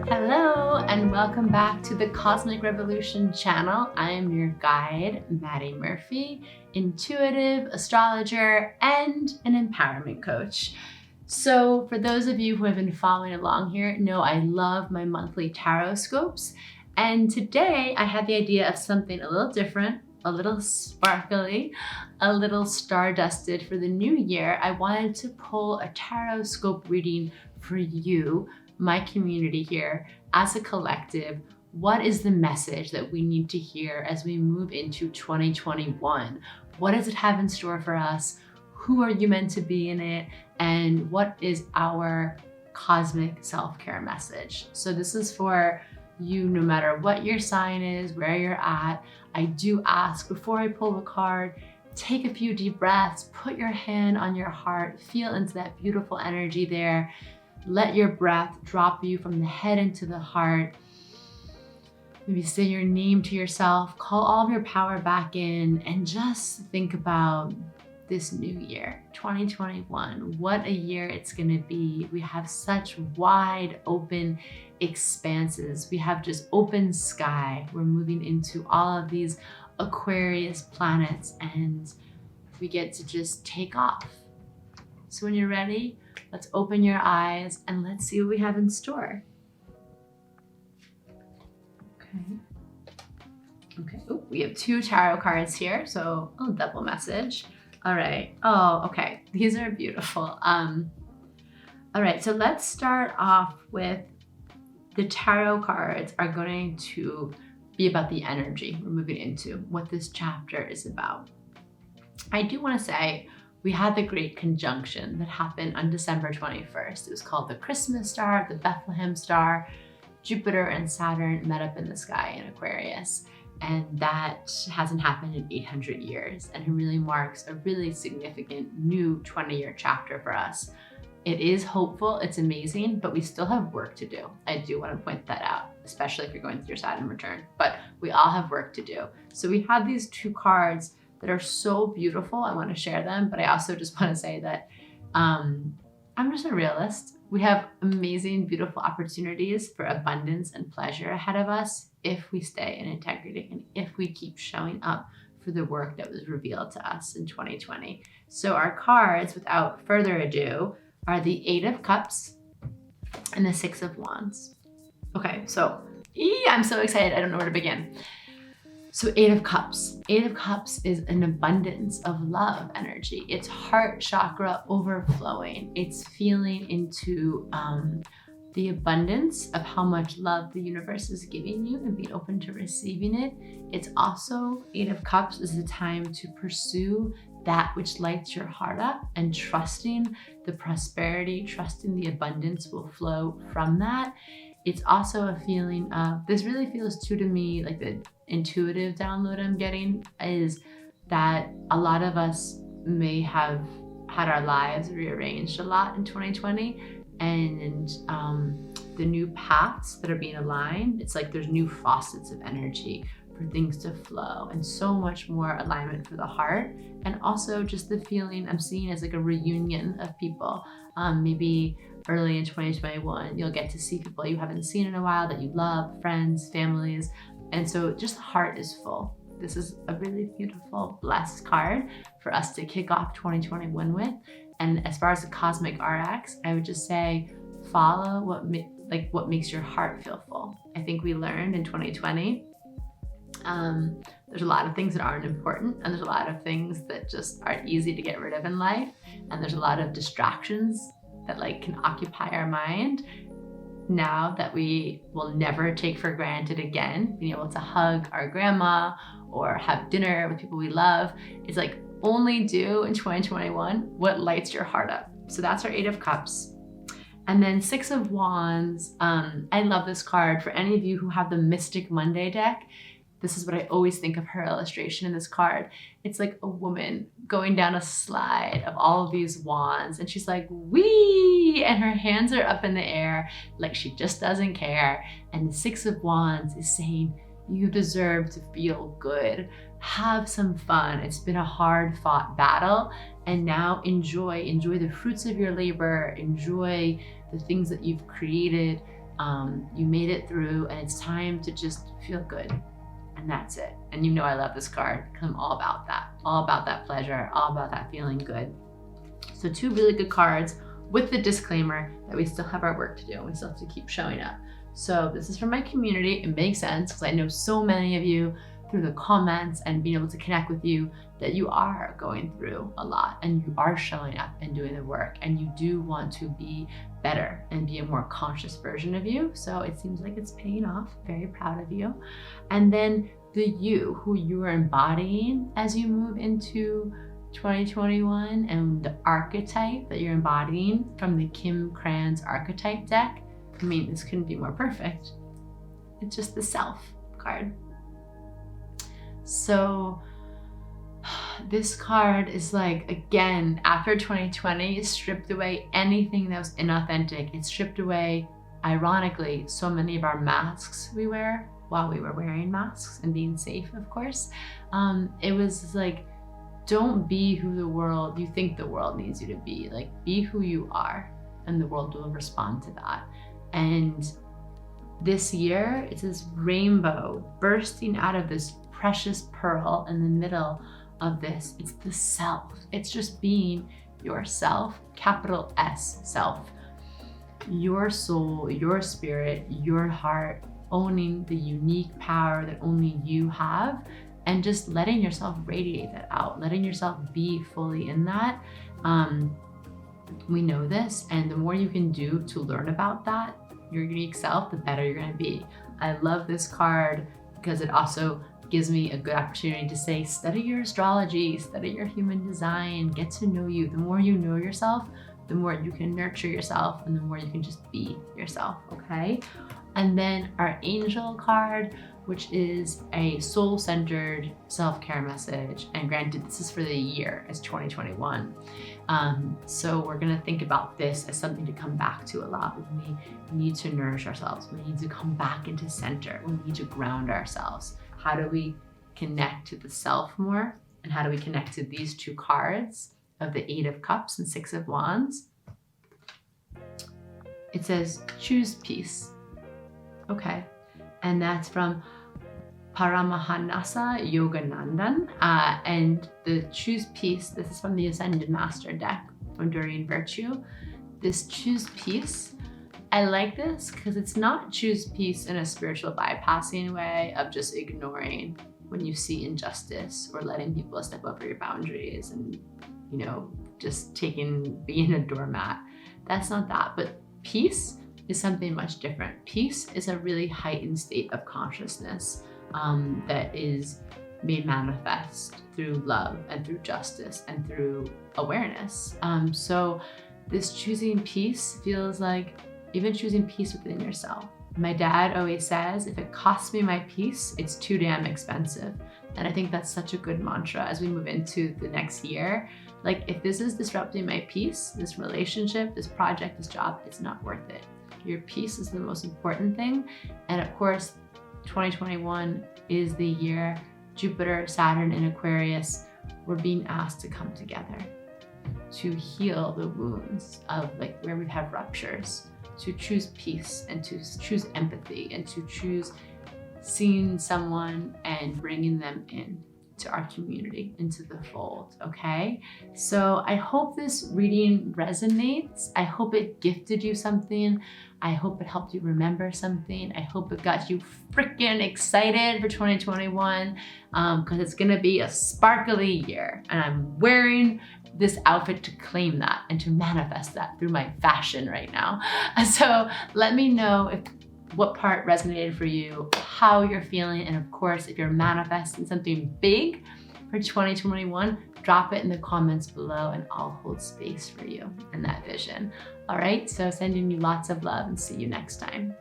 Hello and welcome back to the Cosmic Revolution channel. I am your guide, Maddie Murphy, intuitive astrologer and an empowerment coach. So for those of you who have been following along here, know I love my monthly tarot scopes. And today I had the idea of something a little different, a little sparkly, a little star-dusted for the new year. I wanted to pull a tarot scope reading for you, my community here, as a collective. What is the message that we need to hear as we move into 2021? What does it have in store for us? Who are you meant to be in it? And what is our cosmic self-care message? So this is for you, no matter what your sign is, where you're at. I do ask, before I pull the card, take a few deep breaths, put your hand on your heart, feel into that beautiful energy there. Let your breath drop you from the head into the heart. Maybe say your name to yourself, call all of your power back in, and just think about this new year, 2021. What a year it's gonna be. We have such wide open expanses. We have just open sky. We're moving into all of these Aquarius planets and we get to just take off. So when you're ready, let's open your eyes and let's see what we have in store. Okay. Oh, we have two tarot cards here, so a double message. All right. Oh, okay. These are beautiful. All right. So let's start off with the tarot cards are going to be about the energy we're moving into, what this chapter is about. I do want to say we had the great conjunction that happened on December 21st. It was called the Christmas star, the Bethlehem star. Jupiter and Saturn met up in the sky in Aquarius. And that hasn't happened in 800 years. And it really marks a really significant new 20-year chapter for us. It is hopeful, it's amazing, but we still have work to do. I do want to point that out, especially if you're going through your Saturn return, but we all have work to do. So we have these two cards that are so beautiful. I want to share them, but I also just want to say that I'm just a realist. We have amazing, beautiful opportunities for abundance and pleasure ahead of us if we stay in integrity and if we keep showing up for the work that was revealed to us in 2020. So our cards, without further ado, are the Eight of Cups and the Six of Wands. Okay, so I'm so excited. I don't know where to begin. So Eight of Cups. Eight of Cups is an abundance of love energy. It's heart chakra overflowing. It's feeling into the abundance of how much love the universe is giving you and being open to receiving it. It's also, Eight of Cups is the time to pursue that which lights your heart up and trusting the prosperity, trusting the abundance will flow from that. It's also a feeling of, this really feels too to me, like the intuitive download I'm getting is that a lot of us may have had our lives rearranged a lot in 2020 and the new paths that are being aligned, it's like there's new faucets of energy for things to flow and so much more alignment for the heart. And also just the feeling I'm seeing as like a reunion of people. Maybe early in 2021, you'll get to see people you haven't seen in a while that you love, friends, families. And so just the heart is full. This is a really beautiful, blessed card for us to kick off 2021 with. And as far as the cosmic RX, I would just say, follow what makes your heart feel full. I think we learned in 2020, there's a lot of things that aren't important, and there's a lot of things that just are easy to get rid of in life. And there's a lot of distractions that can occupy our mind. Now that we will never take for granted again, being able to hug our grandma or have dinner with people we love, it's only do in 2021 what lights your heart up. So that's our Eight of Cups. And then Six of Wands. I love this card. For any of you who have the Mystic Monday deck, this is what I always think of her illustration in this card. It's like a woman going down a slide of all of these wands and she's like, wee, and her hands are up in the air like she just doesn't care. And the Six of Wands is saying, you deserve to feel good. Have some fun. It's been a hard fought battle and now enjoy the fruits of your labor, enjoy the things that you've created. You made it through, and it's time to just feel good. And that's it. And you know I love this card because I'm all about that pleasure, all about that feeling good. So 2 really good cards with the disclaimer that we still have our work to do and we still have to keep showing up. So this is from my community. It makes sense because I know so many of you through the comments and being able to connect with you that you are going through a lot and you are showing up and doing the work and you do want to be better and be a more conscious version of you. So it seems like it's paying off. Very proud of you. And then the you who you are embodying as you move into 2021 and the archetype that you're embodying from the Kim Kranz archetype deck. I mean, this couldn't be more perfect. It's just the self card. So this card is like, again, after 2020, it stripped away anything that was inauthentic. It stripped away, ironically, so many of our masks we wear while we were wearing masks and being safe, of course. It was like, don't be who you think the world needs you to be. Like, be who you are and the world will respond to that. And this year, it's this rainbow bursting out of this precious pearl in the middle of this. It's the self. It's just being yourself, capital S, self. Your soul, your spirit, your heart, owning the unique power that only you have, and just letting yourself radiate that out, letting yourself be fully in that. We know this, and the more you can do to learn about that, your unique self, the better you're gonna be. I love this card because it also gives me a good opportunity to say, study your astrology, study your human design, get to know you. The more you know yourself, the more you can nurture yourself and the more you can just be yourself, okay? And then our angel card, which is a soul-centered self-care message. And granted, this is for the year, it's 2021. So we're gonna think about this as something to come back to a lot. We need to nourish ourselves. We need to come back into center. We need to ground ourselves. How do we connect to the self more? And how do we connect to these 2 cards of the 8 of Cups and 6 of Wands? It says, choose peace. Okay, and that's from Paramahansa Yoganandan. And the choose peace, this is from the Ascended Master deck from Enduring Virtue. This choose peace, I like this because it's not choose peace in a spiritual bypassing way of just ignoring when you see injustice or letting people step over your boundaries and, you know, just being a doormat. That's not that, but peace is something much different. Peace is a really heightened state of consciousness that is made manifest through love and through justice and through awareness. So this choosing peace feels like even choosing peace within yourself. My dad always says, if it costs me my peace, it's too damn expensive. And I think that's such a good mantra as we move into the next year. Like, if this is disrupting my peace, this relationship, this project, this job, it's not worth it. Your peace is the most important thing. And of course, 2021 is the year Jupiter, Saturn, and Aquarius, we're being asked to come together to heal the wounds of like where we've had ruptures, to choose peace and to choose empathy and to choose seeing someone and bringing them in to our community, into the fold, okay? So I hope this reading resonates. I hope it gifted you something. I hope it helped you remember something. I hope it got you freaking excited for 2021 because it's gonna be a sparkly year and I'm wearing this outfit to claim that and to manifest that through my fashion right now. So let me know what part resonated for you, how you're feeling, and of course, if you're manifesting something big for 2021, drop it in the comments below and I'll hold space for you and that vision. All right, so sending you lots of love and see you next time.